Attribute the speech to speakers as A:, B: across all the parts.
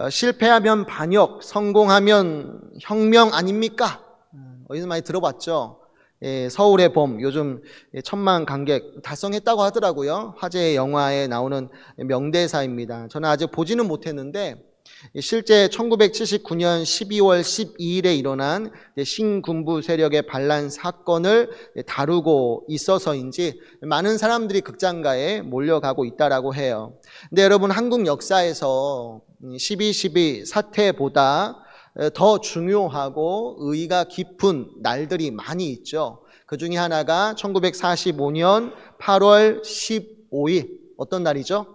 A: 실패하면 반역, 성공하면 혁명 아닙니까? 어디서 많이 들어봤죠? 서울의 봄, 요즘 1,000만 관객 달성했다고 하더라고요. 화제의 영화에 나오는 명대사입니다. 저는 아직 보지는 못했는데 실제 1979년 12월 12일에 일어난 신군부 세력의 반란 사건을 다루고 있어서인지 많은 사람들이 극장가에 몰려가고 있다라고 해요. 근데 여러분, 한국 역사에서 12.12 사태보다 더 중요하고 의의가 깊은 날들이 많이 있죠. 그 중에 하나가 1945년 8월 15일 어떤 날이죠?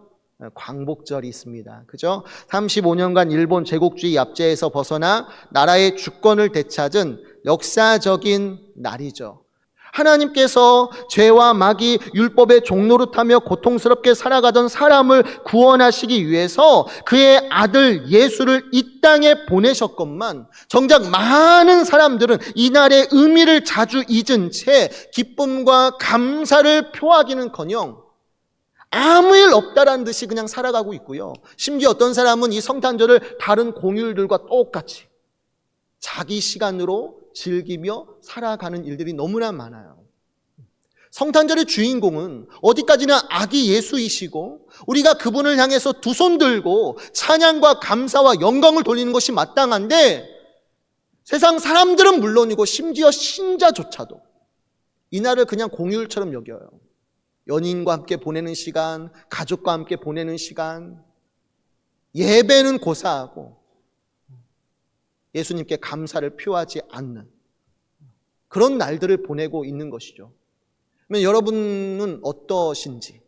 A: 광복절이 있습니다. 그죠? 35년간 일본 제국주의 압제에서 벗어나 나라의 주권을 되찾은 역사적인 날이죠. 하나님께서 죄와 마귀 율법의 종노릇하며 고통스럽게 살아가던 사람을 구원하시기 위해서 그의 아들 예수를 이 땅에 보내셨건만 정작 많은 사람들은 이날의 의미를 자주 잊은 채 기쁨과 감사를 표하기는커녕 아무 일 없다라는 듯이 그냥 살아가고 있고요. 심지어 어떤 사람은 이 성탄절을 다른 공휴일들과 똑같이 자기 시간으로 즐기며 살아가는 일들이 너무나 많아요. 성탄절의 주인공은 어디까지나 아기 예수이시고 우리가 그분을 향해서 두 손 들고 찬양과 감사와 영광을 돌리는 것이 마땅한데 세상 사람들은 물론이고 심지어 신자조차도 이날을 그냥 공휴일처럼 여겨요. 연인과 함께 보내는 시간, 가족과 함께 보내는 시간, 예배는 고사하고 예수님께 감사를 표하지 않는 그런 날들을 보내고 있는 것이죠. 그러면 여러분은 어떠신지,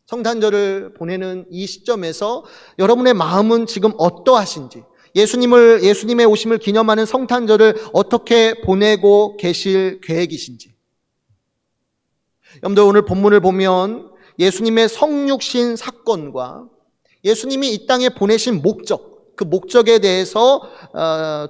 A: 성탄절을 보내는 이 시점에서 여러분의 마음은 지금 어떠하신지, 예수님의 오심을 기념하는 성탄절을 어떻게 보내고 계실 계획이신지. 여러분들, 오늘 본문을 보면 예수님의 성육신 사건과 예수님이 이 땅에 보내신 목적, 그 목적에 대해서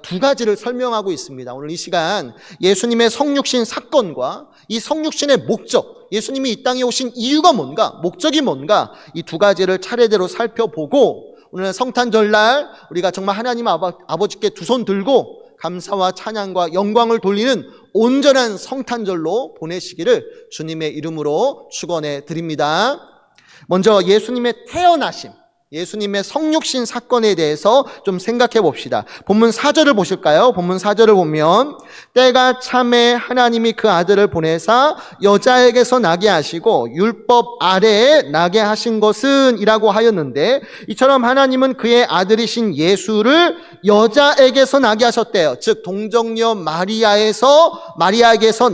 A: 두 가지를 설명하고 있습니다. 오늘 이 시간 예수님의 성육신 사건과 이 성육신의 목적, 예수님이 이 땅에 오신 이유가 뭔가, 목적이 뭔가, 이 두 가지를 차례대로 살펴보고 오늘 성탄절날 우리가 정말 하나님 아버지께 두 손 들고 감사와 찬양과 영광을 돌리는 온전한 성탄절로 보내시기를 주님의 이름으로 축원해 드립니다. 먼저 예수님의 태어나심, 예수님의 성육신 사건에 대해서 좀 생각해 봅시다. 본문 4절을 보실까요? 본문 4절을 보면 때가 참에 하나님이 그 아들을 보내사 여자에게서 나게 하시고 율법 아래에 나게 하신 것은 이라고 하였는데, 이처럼 하나님은 그의 아들이신 예수를 여자에게서 나게 하셨대요. 즉 동정녀 마리아에게서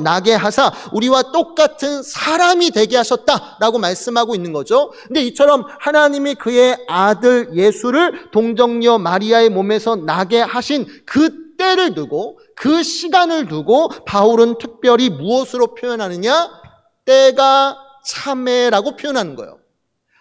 A: 나게 하사 우리와 똑같은 사람이 되게 하셨다라고 말씀하고 있는 거죠. 근데 이처럼 하나님이 그의 아들 예수를 동정녀 마리아의 몸에서 나게 하신 그 때를 두고, 그 시간을 두고 바울은 특별히 무엇으로 표현하느냐? 때가 참에라고 표현하는 거예요.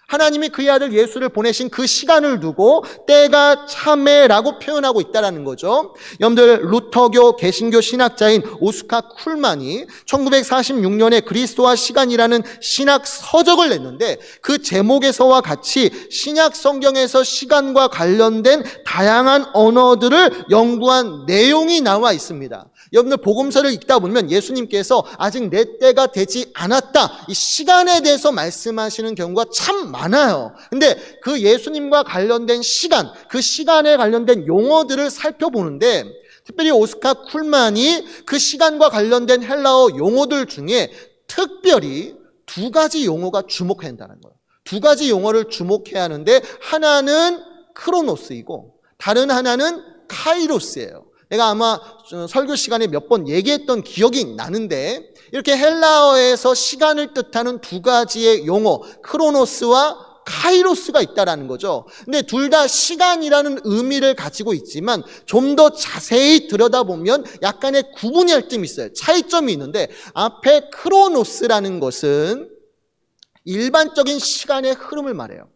A: 하나님이 그의 아들 예수를 보내신 그 시간을 두고 때가 참에라고 표현하고 있다는 거죠. 여러분들, 루터교 개신교 신학자인 오스카 쿨만이 1946년에 그리스도와 시간이라는 신학 서적을 냈는데 그 제목에서와 같이 신약 성경에서 시간과 관련된 다양한 언어들을 연구한 내용이 나와 있습니다. 여러분들, 복음서를 읽다 보면 예수님께서 아직 내 때가 되지 않았다, 이 시간에 대해서 말씀하시는 경우가 참 많아요. 근데 그 예수님과 관련된 시간, 그 시간에 관련된 용어들을 살펴보는데 특별히 오스카 쿨만이 그 시간과 관련된 헬라어 용어들 중에 특별히 두 가지 용어가 주목해야 한다는 거예요. 두 가지 용어를 주목해야 하는데 하나는 크로노스이고 다른 하나는 카이로스예요. 내가 아마 설교 시간에 몇 번 얘기했던 기억이 나는데 이렇게 헬라어에서 시간을 뜻하는 두 가지의 용어, 크로노스와 카이로스가 있다라는 거죠. 근데 둘 다 시간이라는 의미를 가지고 있지만 좀 더 자세히 들여다보면 약간의 구분이 할 점 있어요. 차이점이 있는데 앞에 크로노스라는 것은 일반적인 시간의 흐름을 말해요.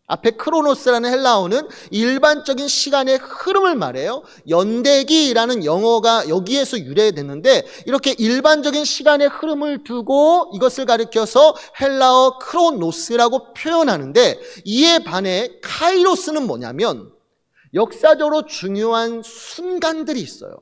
A: 앞에 크로노스라는 헬라어는 일반적인 시간의 흐름을 말해요. 연대기라는 영어가 여기에서 유래됐는데 이렇게 일반적인 시간의 흐름을 두고 이것을 가리켜서 헬라어 크로노스라고 표현하는데, 이에 반해 카이로스는 뭐냐면 역사적으로 중요한 순간들이 있어요.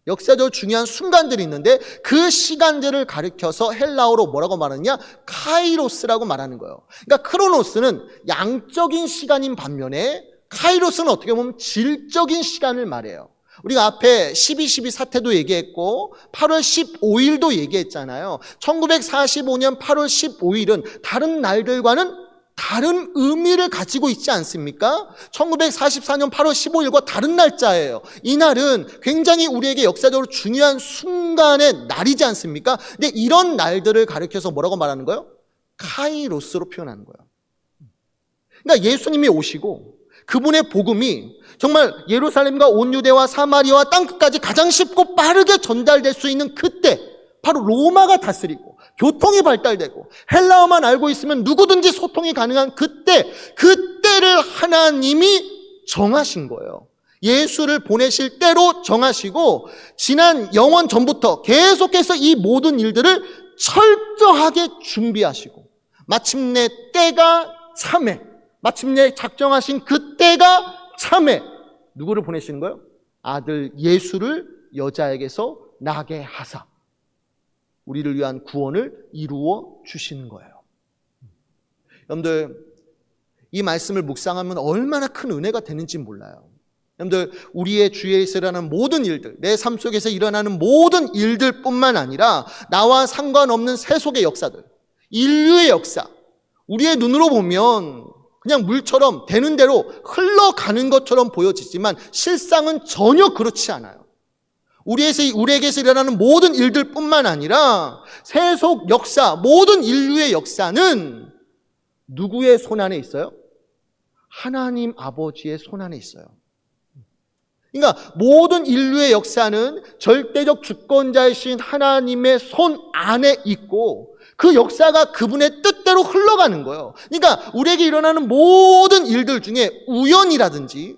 A: 역사적으로 중요한 순간들이 있는데 그 시간들을 가리켜서 헬라어로 뭐라고 말하느냐? 카이로스라고 말하는 거예요. 그러니까 크로노스는 양적인 시간인 반면에 카이로스는 어떻게 보면 질적인 시간을 말해요. 우리가 앞에 12.12 사태도 얘기했고 8월 15일도 얘기했잖아요. 1945년 8월 15일은 다른 날들과는 다른 의미를 가지고 있지 않습니까? 1944년 8월 15일과 다른 날짜예요. 이날은 굉장히 우리에게 역사적으로 중요한 순간의 날이지 않습니까? 근데 이런 날들을 가리켜서 뭐라고 말하는 거예요? 카이로스로 표현하는 거예요. 그러니까 예수님이 오시고 그분의 복음이 정말 예루살렘과 온 유대와 사마리아와 땅끝까지 가장 쉽고 빠르게 전달될 수 있는 그때, 바로 로마가 다스리고 교통이 발달되고 헬라어만 알고 있으면 누구든지 소통이 가능한 그때를 하나님이 정하신 거예요. 예수를 보내실 때로 정하시고 지난 영원 전부터 계속해서 이 모든 일들을 철저하게 준비하시고 마침내 때가 참해, 마침내 작정하신 그때가 참해 누구를 보내시는 거예요? 아들 예수를 여자에게서 나게 하사 우리를 위한 구원을 이루어 주시는 거예요. 여러분들, 이 말씀을 묵상하면 얼마나 큰 은혜가 되는지 몰라요. 여러분들, 우리의 주위에서 일어나는 모든 일들, 내 삶 속에서 일어나는 모든 일들 뿐만 아니라 나와 상관없는 세속의 역사들, 인류의 역사, 우리의 눈으로 보면 그냥 물처럼 되는 대로 흘러가는 것처럼 보여지지만 실상은 전혀 그렇지 않아요. 우리에게서 일어나는 모든 일들 뿐만 아니라 세속 역사, 모든 인류의 역사는 누구의 손 안에 있어요? 하나님 아버지의 손 안에 있어요. 그러니까 모든 인류의 역사는 절대적 주권자이신 하나님의 손 안에 있고 그 역사가 그분의 뜻대로 흘러가는 거예요. 그러니까 우리에게 일어나는 모든 일들 중에 우연이라든지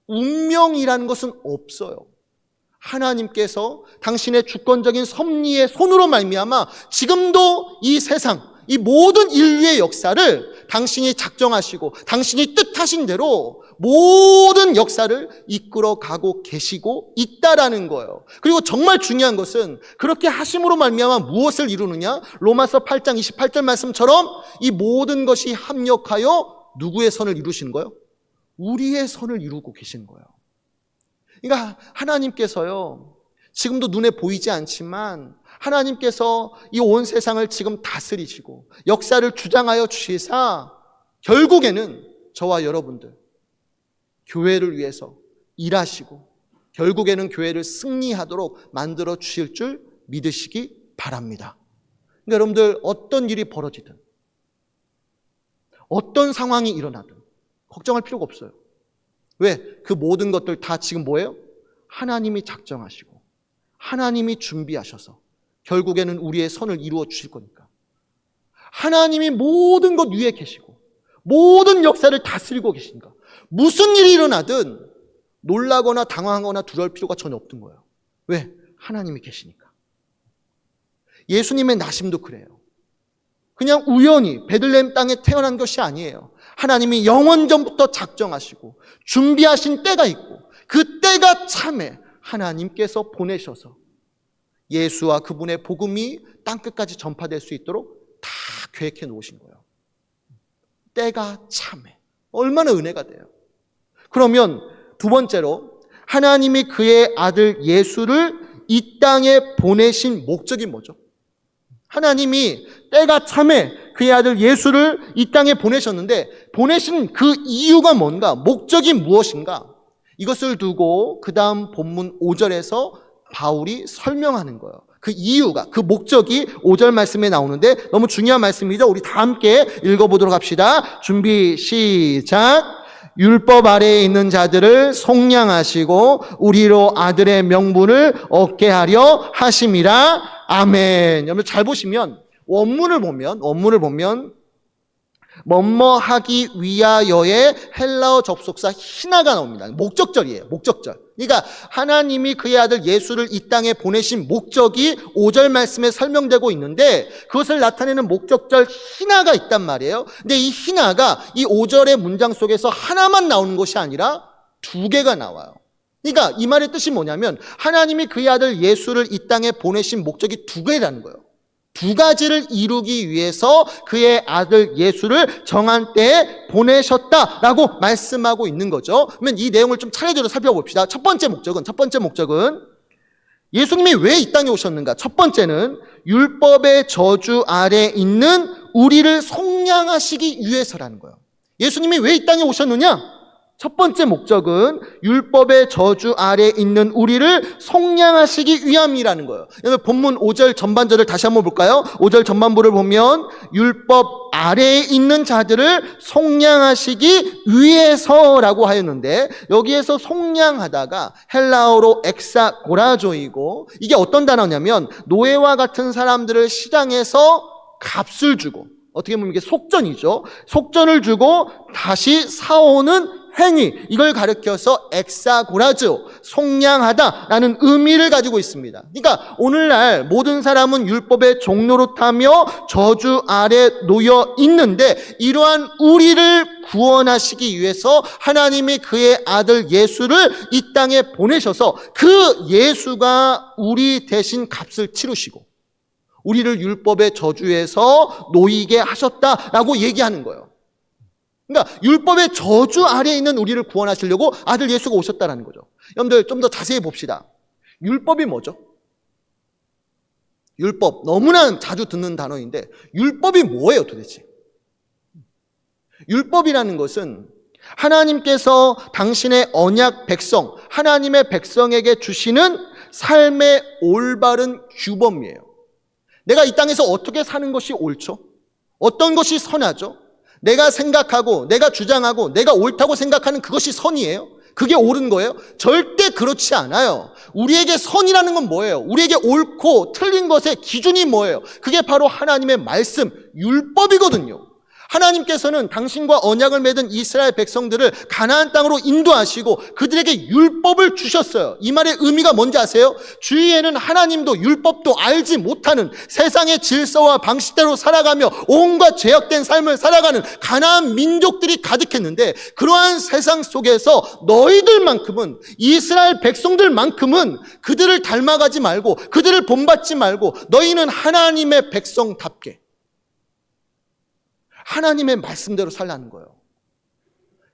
A: 운명이라는 것은 없어요. 하나님께서 당신의 주권적인 섭리의 손으로 말미암아 지금도 이 세상, 이 모든 인류의 역사를 당신이 작정하시고 당신이 뜻하신 대로 모든 역사를 이끌어가고 계시고 있다라는 거예요. 그리고 정말 중요한 것은 그렇게 하심으로 말미암아 무엇을 이루느냐? 로마서 8장 28절 말씀처럼 이 모든 것이 합력하여 누구의 선을 이루시는 거예요? 우리의 선을 이루고 계신 거예요. 그러니까 하나님께서요, 지금도 눈에 보이지 않지만 하나님께서 이 온 세상을 지금 다스리시고 역사를 주장하여 주시사 결국에는 저와 여러분들 교회를 위해서 일하시고 결국에는 교회를 승리하도록 만들어 주실 줄 믿으시기 바랍니다. 그러니까 여러분들 어떤 일이 벌어지든 어떤 상황이 일어나든 걱정할 필요가 없어요. 왜? 그 모든 것들 다 지금 뭐예요? 하나님이 작정하시고 하나님이 준비하셔서 결국에는 우리의 선을 이루어 주실 거니까. 하나님이 모든 것 위에 계시고 모든 역사를 다스리고 계시니까 무슨 일이 일어나든 놀라거나 당황하거나 두려울 필요가 전혀 없던 거예요. 왜? 하나님이 계시니까. 예수님의 나심도 그래요. 그냥 우연히 베들레헴 땅에 태어난 것이 아니에요. 하나님이 영원전부터 작정하시고 준비하신 때가 있고 그 때가 참에 하나님께서 보내셔서 예수와 그분의 복음이 땅끝까지 전파될 수 있도록 다 계획해 놓으신 거예요. 때가 참에. 얼마나 은혜가 돼요. 그러면 두 번째로 하나님이 그의 아들 예수를 이 땅에 보내신 목적이 뭐죠? 하나님이 때가 참에 그의 아들 예수를 이 땅에 보내셨는데 보내신 그 이유가 뭔가? 목적이 무엇인가? 이것을 두고 그 다음 본문 5절에서 바울이 설명하는 거예요. 그 이유가, 그 목적이 5절 말씀에 나오는데 너무 중요한 말씀이죠. 우리 다 함께 읽어보도록 합시다. 준비 시작. 율법 아래에 있는 자들을 속량하시고 우리로 아들의 명분을 얻게 하려 하심이라. 아멘. 여러분 잘 보시면 원문을 보면 뭐뭐하기 위하여의 헬라어 접속사 히나가 나옵니다. 목적절이에요. 목적절. 그러니까 하나님이 그의 아들 예수를 이 땅에 보내신 목적이 5절 말씀에 설명되고 있는데 그것을 나타내는 목적절 히나가 있단 말이에요. 근데 이 히나가 이 5절의 문장 속에서 하나만 나오는 것이 아니라 두 개가 나와요. 그러니까 이 말의 뜻이 뭐냐면 하나님이 그의 아들 예수를 이 땅에 보내신 목적이 두 개라는 거예요. 두 가지를 이루기 위해서 그의 아들 예수를 정한 때에 보내셨다라고 말씀하고 있는 거죠. 그러면 이 내용을 좀 차례대로 살펴봅시다. 첫 번째 목적은 예수님이 왜 이 땅에 오셨는가? 첫 번째는 율법의 저주 아래 있는 우리를 속량하시기 위해서라는 거예요. 예수님이 왜 이 땅에 오셨느냐? 첫 번째 목적은 율법의 저주 아래 있는 우리를 속량하시기 위함이라는 거예요. 본문 5절 전반절을 다시 한번 볼까요? 5절 전반부를 보면 율법 아래에 있는 자들을 속량하시기 위해서라고 하였는데 여기에서 속량하다가 헬라어로 엑사고라조이고 이게 어떤 단어냐면 노예와 같은 사람들을 시장에서 값을 주고 어떻게 보면 이게 속전이죠. 속전을 주고 다시 사오는 행위, 이걸 가리켜서 엑사고라조, 속량하다라는 의미를 가지고 있습니다. 그러니까 오늘날 모든 사람은 율법의 종노릇하며 저주 아래 놓여 있는데 이러한 우리를 구원하시기 위해서 하나님이 그의 아들 예수를 이 땅에 보내셔서 그 예수가 우리 대신 값을 치르시고 우리를 율법의 저주에서 놓이게 하셨다라고 얘기하는 거예요. 그러니까 율법의 저주 아래에 있는 우리를 구원하시려고 아들 예수가 오셨다는 거죠. 여러분들 좀 더 자세히 봅시다. 율법이 뭐죠? 율법, 너무나 자주 듣는 단어인데 율법이 뭐예요 도대체? 율법이라는 것은 하나님께서 당신의 언약 백성, 하나님의 백성에게 주시는 삶의 올바른 규범이에요. 내가 이 땅에서 어떻게 사는 것이 옳죠? 어떤 것이 선하죠? 내가 생각하고 내가 주장하고 내가 옳다고 생각하는 그것이 선이에요? 그게 옳은 거예요? 절대 그렇지 않아요. 우리에게 선이라는 건 뭐예요? 우리에게 옳고 틀린 것의 기준이 뭐예요? 그게 바로 하나님의 말씀, 율법이거든요. 하나님께서는 당신과 언약을 맺은 이스라엘 백성들을 가나안 땅으로 인도하시고 그들에게 율법을 주셨어요. 이 말의 의미가 뭔지 아세요? 주위에는 하나님도 율법도 알지 못하는 세상의 질서와 방식대로 살아가며 온갖 죄악된 삶을 살아가는 가나안 민족들이 가득했는데 그러한 세상 속에서 너희들만큼은 이스라엘 백성들만큼은 그들을 닮아가지 말고 그들을 본받지 말고 너희는 하나님의 백성답게 하나님의 말씀대로 살라는 거예요.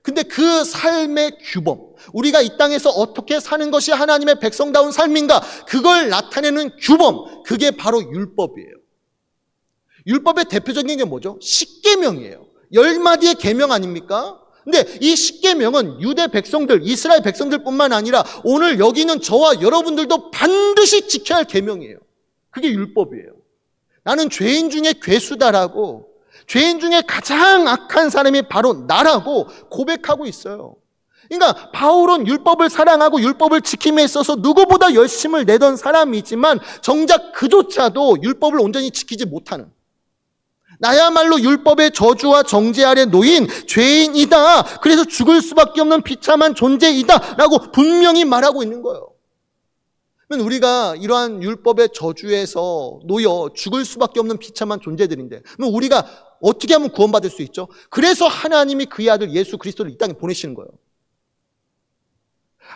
A: 근데 그 삶의 규범, 우리가 이 땅에서 어떻게 사는 것이 하나님의 백성다운 삶인가, 그걸 나타내는 규범, 그게 바로 율법이에요. 율법의 대표적인 게 뭐죠? 십계명이에요. 10마디의 계명 아닙니까? 근데 이 십계명은 유대 백성들, 이스라엘 백성들뿐만 아니라 오늘 여기 있는 저와 여러분들도 반드시 지켜야 할 계명이에요. 그게 율법이에요. 나는 죄인 중에 괴수다라고 죄인 중에 가장 악한 사람이 바로 나라고 고백하고 있어요. 그러니까 바울은 율법을 사랑하고 율법을 지킴에 있어서 누구보다 열심을 내던 사람이지만 정작 그조차도 율법을 온전히 지키지 못하는 나야말로 율법의 저주와 정죄 아래 놓인 죄인이다. 그래서 죽을 수밖에 없는 비참한 존재이다 라고 분명히 말하고 있는 거예요. 그러면 우리가 이러한 율법의 저주에서 놓여 죽을 수밖에 없는 비참한 존재들인데 그럼 우리가 어떻게 하면 구원받을 수 있죠? 그래서 하나님이 그의 아들 예수 그리스도를 이 땅에 보내시는 거예요.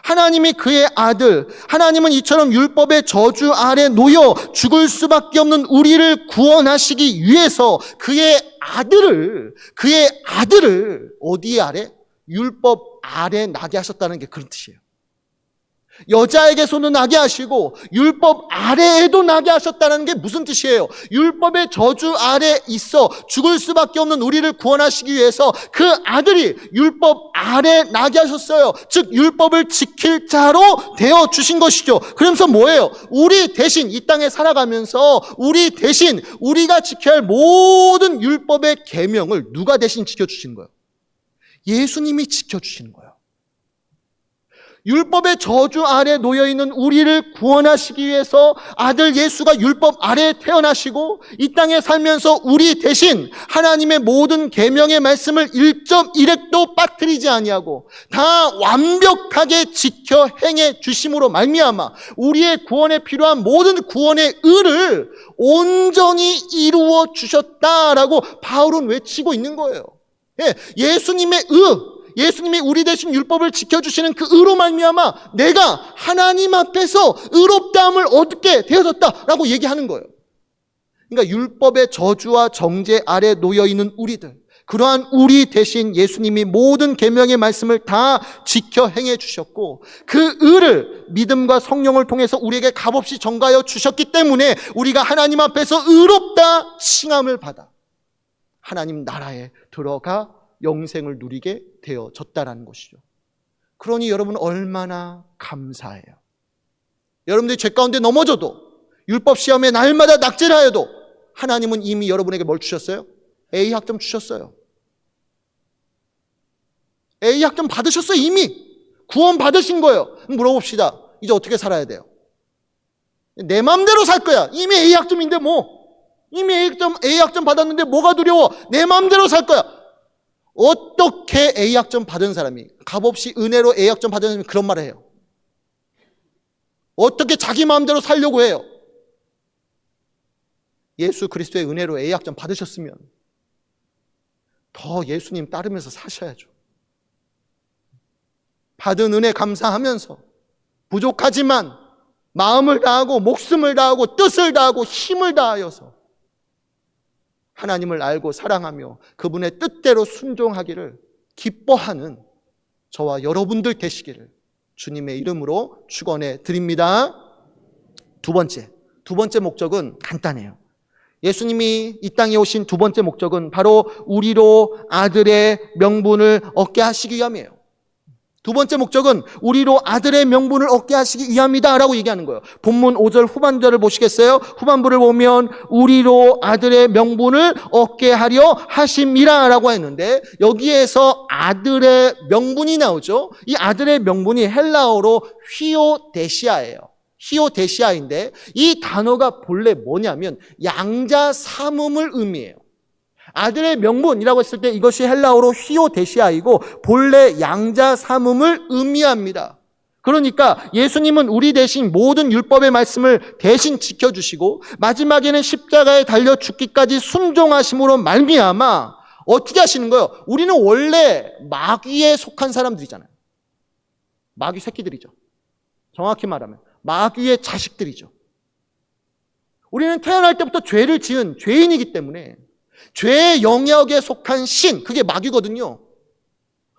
A: 하나님이 그의 아들, 하나님은 이처럼 율법의 저주 아래 놓여 죽을 수밖에 없는 우리를 구원하시기 위해서 그의 아들을 어디 아래? 율법 아래 나게 하셨다는 게 그런 뜻이에요. 여자에게서도 나게 하시고 율법 아래에도 나게 하셨다는 게 무슨 뜻이에요? 율법의 저주 아래 있어 죽을 수밖에 없는 우리를 구원하시기 위해서 그 아들이 율법 아래 나게 하셨어요. 즉 율법을 지킬 자로 되어 주신 것이죠. 그러면서 뭐예요? 우리 대신 이 땅에 살아가면서 우리 대신 우리가 지켜야 할 모든 율법의 계명을 누가 대신 지켜주시는 거예요? 예수님이 지켜주시는 거예요. 율법의 저주 아래 놓여있는 우리를 구원하시기 위해서 아들 예수가 율법 아래에 태어나시고 이 땅에 살면서 우리 대신 하나님의 모든 계명의 말씀을 1.1획도 빠뜨리지 아니하고 다 완벽하게 지켜 행해 주심으로 말미암아 우리의 구원에 필요한 모든 구원의 의를 온전히 이루어 주셨다라고 바울은 외치고 있는 거예요. 예수님의 예수님이 우리 대신 율법을 지켜주시는 그 의로 말미암아 내가 하나님 앞에서 의롭다함을 얻게 되어졌다라고 얘기하는 거예요. 그러니까 율법의 저주와 정죄 아래 놓여있는 우리들, 그러한 우리 대신 예수님이 모든 계명의 말씀을 다 지켜 행해 주셨고 그 의를 믿음과 성령을 통해서 우리에게 값없이 전가하여 주셨기 때문에 우리가 하나님 앞에서 의롭다 칭함을 받아 하나님 나라에 들어가 영생을 누리게 되어졌다라는 것이죠. 그러니 여러분 얼마나 감사해요. 여러분들이 죄 가운데 넘어져도 율법 시험에 날마다 낙제하여도 하나님은 이미 여러분에게 뭘 주셨어요? A학점 주셨어요. A학점 받으셨어요. 이미 구원 받으신 거예요. 물어봅시다. 이제 어떻게 살아야 돼요? 내 마음대로 살 거야. 이미 A학점인데 뭐 이미 A학점 받았는데 뭐가 두려워? 내 마음대로 살 거야. 어떻게 A학점 받은 사람이, 값없이 은혜로 A학점 받은 사람이 그런 말을 해요? 어떻게 자기 마음대로 살려고 해요? 예수 그리스도의 은혜로 A학점 받으셨으면 더 예수님 따르면서 사셔야죠. 받은 은혜 감사하면서 부족하지만 마음을 다하고 목숨을 다하고 뜻을 다하고 힘을 다하여서 하나님을 알고 사랑하며 그분의 뜻대로 순종하기를 기뻐하는 저와 여러분들 되시기를 주님의 이름으로 축원해 드립니다. 두 번째 목적은 간단해요. 예수님이 이 땅에 오신 두 번째 목적은 바로 우리로 아들의 명분을 얻게 하시기 위함이에요. 두 번째 목적은 우리로 아들의 명분을 얻게 하시기 위함이다 라고 얘기하는 거예요. 본문 5절 후반절을 보시겠어요? 후반부를 보면 우리로 아들의 명분을 얻게 하려 하심이라 라고 했는데 여기에서 아들의 명분이 나오죠. 이 아들의 명분이 헬라어로 휘오데시아예요. 히오데시아인데 이 단어가 본래 뭐냐면 양자 삼음을 의미해요. 아들의 명분이라고 했을 때 이것이 헬라어로 휘오데시아이고 본래 양자 삼음을 의미합니다. 그러니까 예수님은 우리 대신 모든 율법의 말씀을 대신 지켜주시고 마지막에는 십자가에 달려 죽기까지 순종하심으로 말미암아 어떻게 하시는 거예요? 우리는 원래 마귀에 속한 사람들이잖아요. 마귀 새끼들이죠. 정확히 말하면 마귀의 자식들이죠. 우리는 태어날 때부터 죄를 지은 죄인이기 때문에 죄의 영역에 속한 신, 그게 마귀거든요.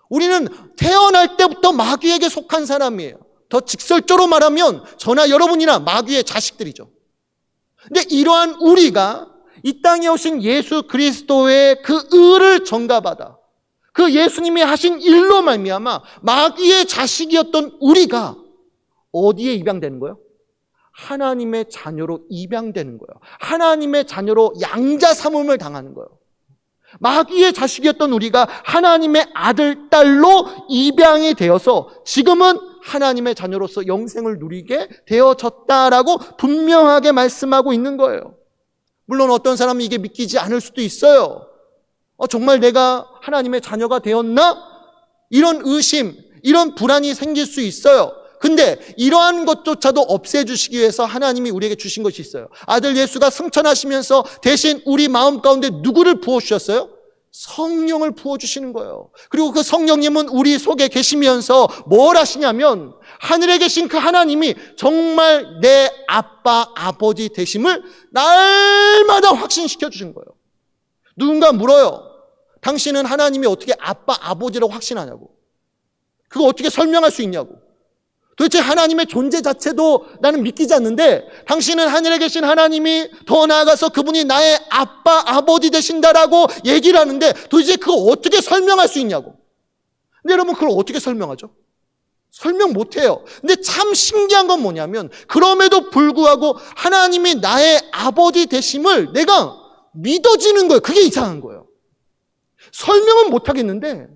A: 우리는 태어날 때부터 마귀에게 속한 사람이에요. 더 직설적으로 말하면 저나 여러분이나 마귀의 자식들이죠. 근데 이러한 우리가 이 땅에 오신 예수 그리스도의 그 의를 전가받아 그 예수님이 하신 일로 말미암아 마귀의 자식이었던 우리가 어디에 입양되는 거예요? 하나님의 자녀로 입양되는 거예요. 하나님의 자녀로 양자 삼음을 당하는 거예요. 마귀의 자식이었던 우리가 하나님의 아들, 딸로 입양이 되어서 지금은 하나님의 자녀로서 영생을 누리게 되어졌다라고 분명하게 말씀하고 있는 거예요. 물론 어떤 사람은 이게 믿기지 않을 수도 있어요. 정말 내가 하나님의 자녀가 되었나? 이런 의심, 이런 불안이 생길 수 있어요. 근데 이러한 것조차도 없애주시기 위해서 하나님이 우리에게 주신 것이 있어요. 아들 예수가 승천하시면서 대신 우리 마음 가운데 누구를 부어주셨어요? 성령을 부어주시는 거예요. 그리고 그 성령님은 우리 속에 계시면서 뭘 하시냐면 하늘에 계신 그 하나님이 정말 내 아빠, 아버지 되심을 날마다 확신시켜 주신 거예요. 누군가 물어요. 당신은 하나님이 어떻게 아빠, 아버지라고 확신하냐고. 그거 어떻게 설명할 수 있냐고. 도대체 하나님의 존재 자체도 나는 믿기지 않는데 당신은 하늘에 계신 하나님이 더 나아가서 그분이 나의 아빠, 아버지 되신다라고 얘기를 하는데 도대체 그거 어떻게 설명할 수 있냐고. 근데 여러분 그걸 어떻게 설명하죠? 설명 못해요. 근데 참 신기한 건 뭐냐면 그럼에도 불구하고 하나님이 나의 아버지 되심을 내가 믿어지는 거예요. 그게 이상한 거예요. 설명은 못하겠는데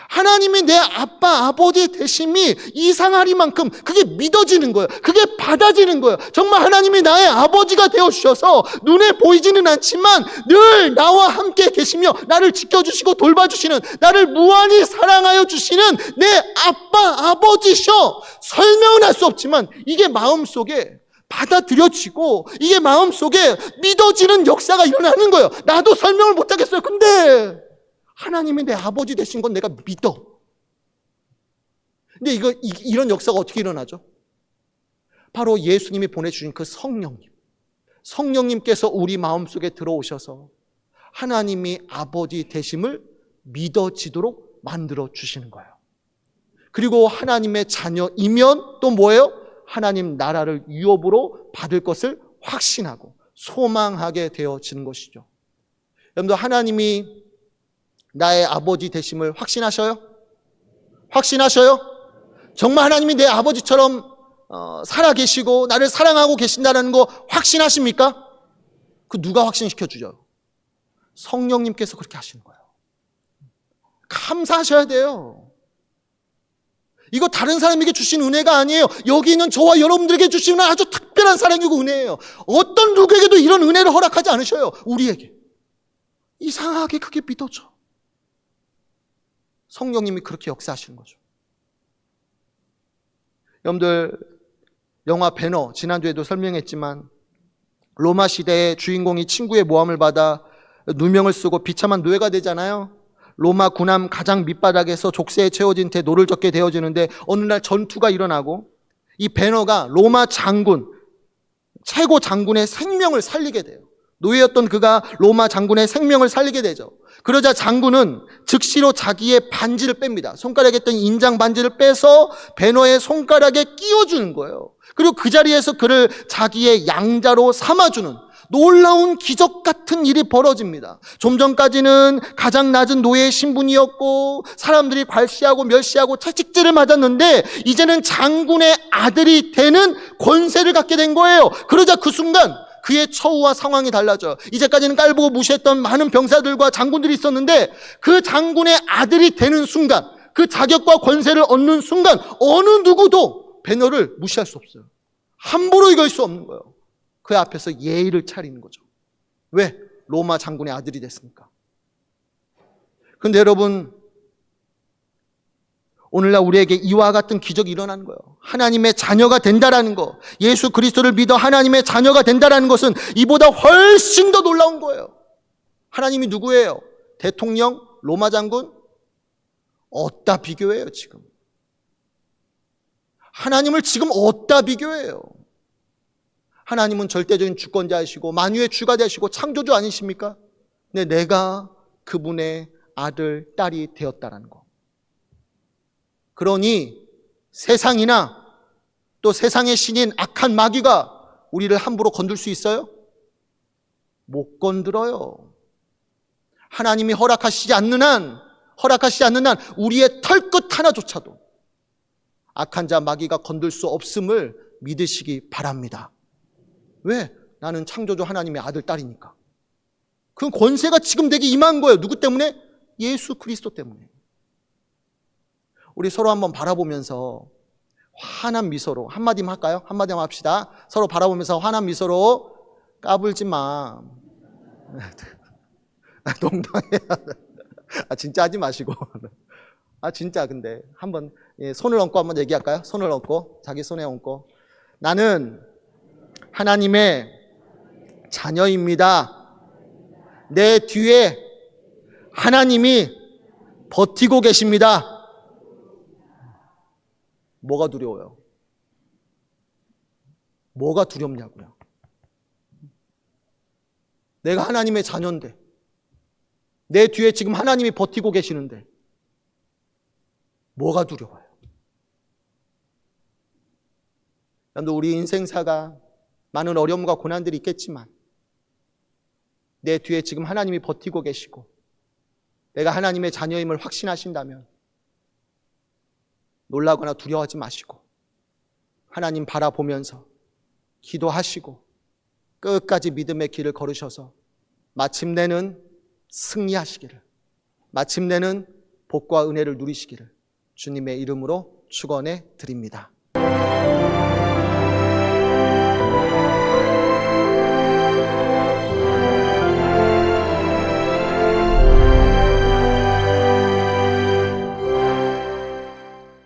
A: 하나님이 내 아빠, 아버지 되심이 이상하리만큼 그게 믿어지는 거예요. 그게 받아지는 거예요. 정말 하나님이 나의 아버지가 되어주셔서 눈에 보이지는 않지만 늘 나와 함께 계시며 나를 지켜주시고 돌봐주시는, 나를 무한히 사랑하여 주시는 내 아빠, 아버지셔. 설명은 할 수 없지만 이게 마음속에 받아들여지고 이게 마음속에 믿어지는 역사가 일어나는 거예요. 나도 설명을 못하겠어요. 근데 하나님이 내 아버지 되신 건 내가 믿어. 근데 이런 역사가 어떻게 일어나죠? 바로 예수님이 보내주신 그 성령님께서 우리 마음속에 들어오셔서 하나님이 아버지 되심을 믿어지도록 만들어 주시는 거예요. 그리고 하나님의 자녀이면 또 뭐예요? 하나님 나라를 유업으로 받을 것을 확신하고 소망하게 되어지는 것이죠. 여러분들, 하나님이 나의 아버지 되심을 확신하셔요? 확신하셔요? 정말 하나님이 내 아버지처럼 살아계시고 나를 사랑하고 계신다는 거 확신하십니까? 그 누가 확신시켜 주죠? 성령님께서 그렇게 하시는 거예요. 감사하셔야 돼요. 이거 다른 사람에게 주신 은혜가 아니에요. 여기 있는 저와 여러분들에게 주시는 아주 특별한 사랑이고 은혜예요. 어떤 누구에게도 이런 은혜를 허락하지 않으셔요. 우리에게. 이상하게 그게 믿어져. 성령님이 그렇게 역사하시는 거죠. 여러분들, 영화 배너, 지난주에도 설명했지만 로마 시대의 주인공이 친구의 모함을 받아 누명을 쓰고 비참한 노예가 되잖아요. 로마 군함 가장 밑바닥에서 족쇄에 채워진 채 노를 젓게 되어지는데 어느 날 전투가 일어나고 이 배너가 로마 장군, 최고 장군의 생명을 살리게 돼요. 노예였던 그가 로마 장군의 생명을 살리게 되죠. 그러자 장군은 즉시로 자기의 반지를 뺍니다. 손가락에 있던 인장 반지를 빼서 배너의 손가락에 끼워주는 거예요. 그리고 그 자리에서 그를 자기의 양자로 삼아주는 놀라운 기적 같은 일이 벌어집니다. 좀 전까지는 가장 낮은 노예의 신분이었고 사람들이 괄시하고 멸시하고 채찍질을 맞았는데 이제는 장군의 아들이 되는 권세를 갖게 된 거예요. 그러자 그 순간 그의 처우와 상황이 달라져요. 이제까지는 깔보고 무시했던 많은 병사들과 장군들이 있었는데 그 장군의 아들이 되는 순간, 그 자격과 권세를 얻는 순간 어느 누구도 배너를 무시할 수 없어요. 함부로 이길 수 없는 거예요. 그 앞에서 예의를 차리는 거죠. 왜? 로마 장군의 아들이 됐으니까. 근데 여러분, 오늘날 우리에게 이와 같은 기적이 일어나는 거예요. 하나님의 자녀가 된다라는 거, 예수 그리스도를 믿어 하나님의 자녀가 된다라는 것은 이보다 훨씬 더 놀라운 거예요. 하나님이 누구예요? 대통령? 로마 장군? 어디다 비교해요 지금? 하나님을 지금 어디다 비교해요? 하나님은 절대적인 주권자이시고 만유의 주가 되시고 창조주 아니십니까? 근데 내가 그분의 아들, 딸이 되었다라는 거. 그러니 세상이나 또 세상의 신인 악한 마귀가 우리를 함부로 건들 수 있어요? 못 건드려요. 하나님이 허락하시지 않는 한 우리의 털끝 하나조차도 악한 자 마귀가 건들 수 없음을 믿으시기 바랍니다. 왜? 나는 창조주 하나님의 아들, 딸이니까. 그 권세가 지금 내게 임한 거예요. 누구 때문에? 예수 그리스도 때문에. 우리 서로 한번 바라보면서 환한 미소로 한마디만 할까요? 한마디만 합시다. 서로 바라보면서 환한 미소로 까불지 마. 농담이야. 진짜 하지 마시고. 진짜 근데 한번 손을 얹고 한번 얘기할까요? 손을 얹고 자기 손에 얹고 나는 하나님의 자녀입니다. 내 뒤에 하나님이 버티고 계십니다. 뭐가 두려워요? 뭐가 두렵냐고요? 내가 하나님의 자녀인데 내 뒤에 지금 하나님이 버티고 계시는데 뭐가 두려워요? 여러분들, 우리 인생사가 많은 어려움과 고난들이 있겠지만 내 뒤에 지금 하나님이 버티고 계시고 내가 하나님의 자녀임을 확신하신다면 놀라거나 두려워하지 마시고 하나님 바라보면서 기도하시고 끝까지 믿음의 길을 걸으셔서 마침내는 승리하시기를, 마침내는 복과 은혜를 누리시기를 주님의 이름으로 축원해 드립니다.